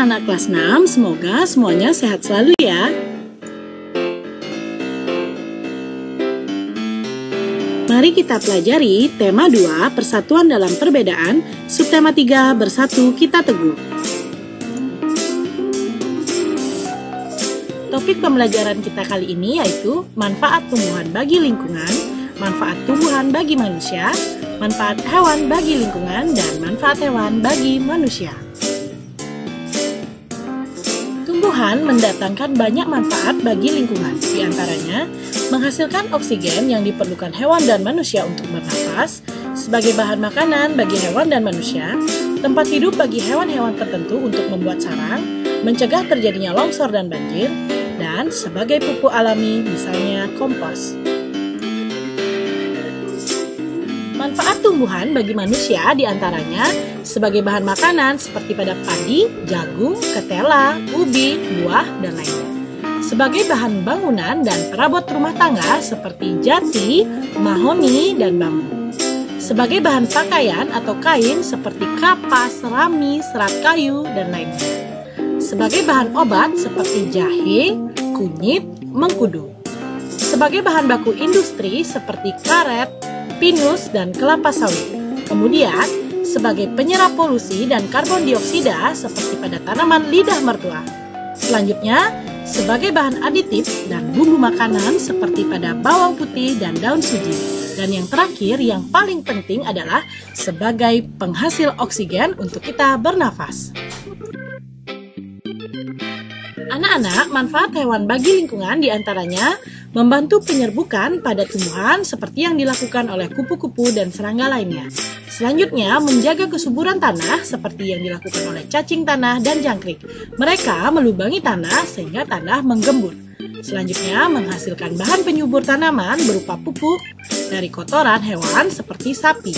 anak-anak kelas 6, semoga semuanya sehat selalu ya. Mari kita pelajari tema 2, persatuan dalam perbedaan, subtema 3, bersatu kita teguh. Topik pembelajaran kita kali ini yaitu manfaat tumbuhan bagi lingkungan, manfaat tumbuhan bagi manusia, manfaat hewan bagi lingkungan, dan manfaat hewan bagi manusia. Tumbuhan mendatangkan banyak manfaat bagi lingkungan, di antaranya menghasilkan oksigen yang diperlukan hewan dan manusia untuk bernafas, sebagai bahan makanan bagi hewan dan manusia, tempat hidup bagi hewan-hewan tertentu untuk membuat sarang, mencegah terjadinya longsor dan banjir, dan sebagai pupuk alami, misalnya kompos. Manfaat tumbuhan bagi manusia diantaranya sebagai bahan makanan seperti pada padi, jagung, ketela, ubi, buah, dan lainnya. Sebagai bahan bangunan dan perabot rumah tangga seperti jati, mahoni, dan bambu. Sebagai bahan pakaian atau kain seperti kapas, rami, serat kayu, dan lainnya. Sebagai bahan obat seperti jahe, kunyit, mengkudu. Sebagai bahan baku industri seperti karet, pinus, dan kelapa sawit. Kemudian, sebagai penyerap polusi dan karbon dioksida seperti pada tanaman lidah mertua. Selanjutnya, sebagai bahan aditif dan bumbu makanan seperti pada bawang putih dan daun suji. Dan yang terakhir, yang paling penting adalah sebagai penghasil oksigen untuk kita bernafas. Anak-anak, manfaat hewan bagi lingkungan diantaranya membantu penyerbukan pada tumbuhan seperti yang dilakukan oleh kupu-kupu dan serangga lainnya. Selanjutnya, menjaga kesuburan tanah seperti yang dilakukan oleh cacing tanah dan jangkrik. Mereka melubangi tanah sehingga tanah menggembur. Selanjutnya, menghasilkan bahan penyubur tanaman berupa pupuk dari kotoran hewan seperti sapi.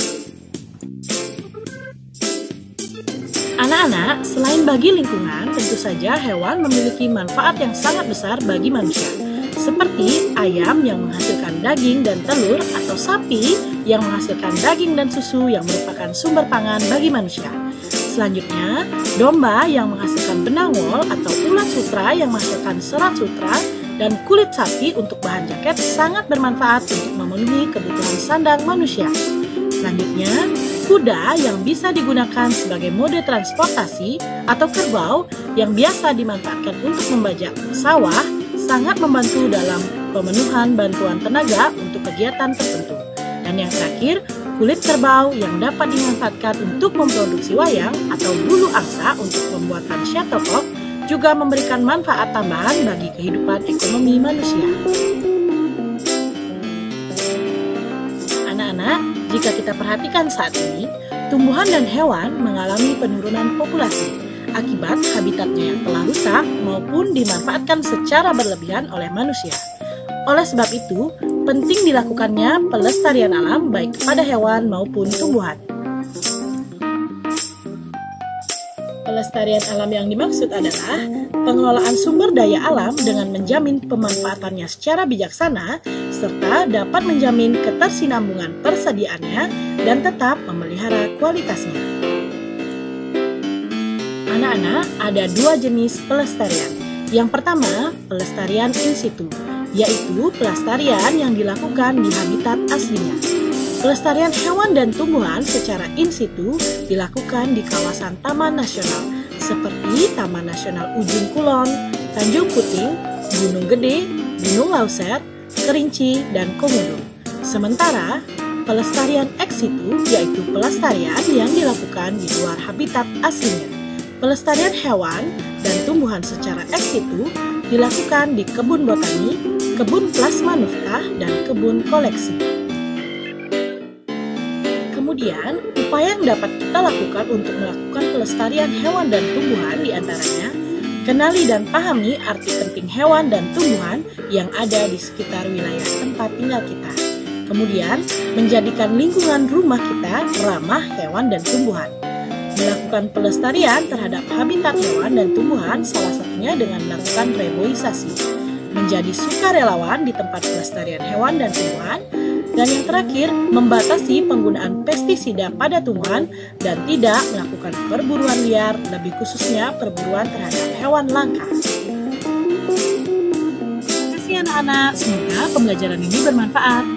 Anak-anak, selain bagi lingkungan, tentu saja hewan memiliki manfaat yang sangat besar bagi manusia. Seperti ayam yang menghasilkan daging dan telur, atau sapi yang menghasilkan daging dan susu yang merupakan sumber pangan bagi manusia. Selanjutnya, domba yang menghasilkan benang wol atau ulat sutra yang menghasilkan serat sutra, dan kulit sapi untuk bahan jaket sangat bermanfaat untuk memenuhi kebutuhan sandang manusia. Selanjutnya, kuda yang bisa digunakan sebagai mode transportasi atau kerbau yang biasa dimanfaatkan untuk membajak sawah sangat membantu dalam pemenuhan bantuan tenaga untuk kegiatan tertentu. Dan yang terakhir, kulit kerbau yang dapat dimanfaatkan untuk memproduksi wayang atau bulu angsa untuk pembuatan shuttlecock juga memberikan manfaat tambahan bagi kehidupan ekonomi manusia. Anak-anak, jika kita perhatikan saat ini, tumbuhan dan hewan mengalami penurunan populasi akibat habitatnya yang telah rusak maupun dimanfaatkan secara berlebihan oleh manusia. Oleh sebab itu, penting dilakukannya pelestarian alam baik kepada hewan maupun tumbuhan. Pelestarian alam yang dimaksud adalah pengelolaan sumber daya alam dengan menjamin pemanfaatannya secara bijaksana serta dapat menjamin ketersinambungan persediaannya dan tetap memelihara kualitasnya. Anak-anak, ada dua jenis pelestarian. Yang pertama, pelestarian in situ, yaitu pelestarian yang dilakukan di habitat aslinya. Pelestarian hewan dan tumbuhan secara in situ dilakukan di kawasan taman nasional, seperti Taman Nasional Ujung Kulon, Tanjung Puting, Gunung Gede, Gunung Lauser, Kerinci, dan Komodo. Sementara, pelestarian ex situ yaitu pelestarian yang dilakukan di luar habitat aslinya. Pelestarian hewan dan tumbuhan secara ex situ dilakukan di kebun botani, kebun plasma nuftah, dan kebun koleksi. Kemudian, upaya yang dapat kita lakukan untuk melakukan pelestarian hewan dan tumbuhan diantaranya kenali dan pahami arti penting hewan dan tumbuhan yang ada di sekitar wilayah tempat tinggal kita. Kemudian, menjadikan lingkungan rumah kita ramah hewan dan tumbuhan. Melakukan pelestarian terhadap habitat hewan dan tumbuhan salah satunya dengan melakukan reboisasi. Menjadi sukarelawan di tempat pelestarian hewan dan tumbuhan, Dan yang terakhir, membatasi penggunaan pestisida pada tumbuhan dan tidak melakukan perburuan liar, lebih khususnya perburuan terhadap hewan langka. Terima kasih anak-anak, semoga pembelajaran ini bermanfaat.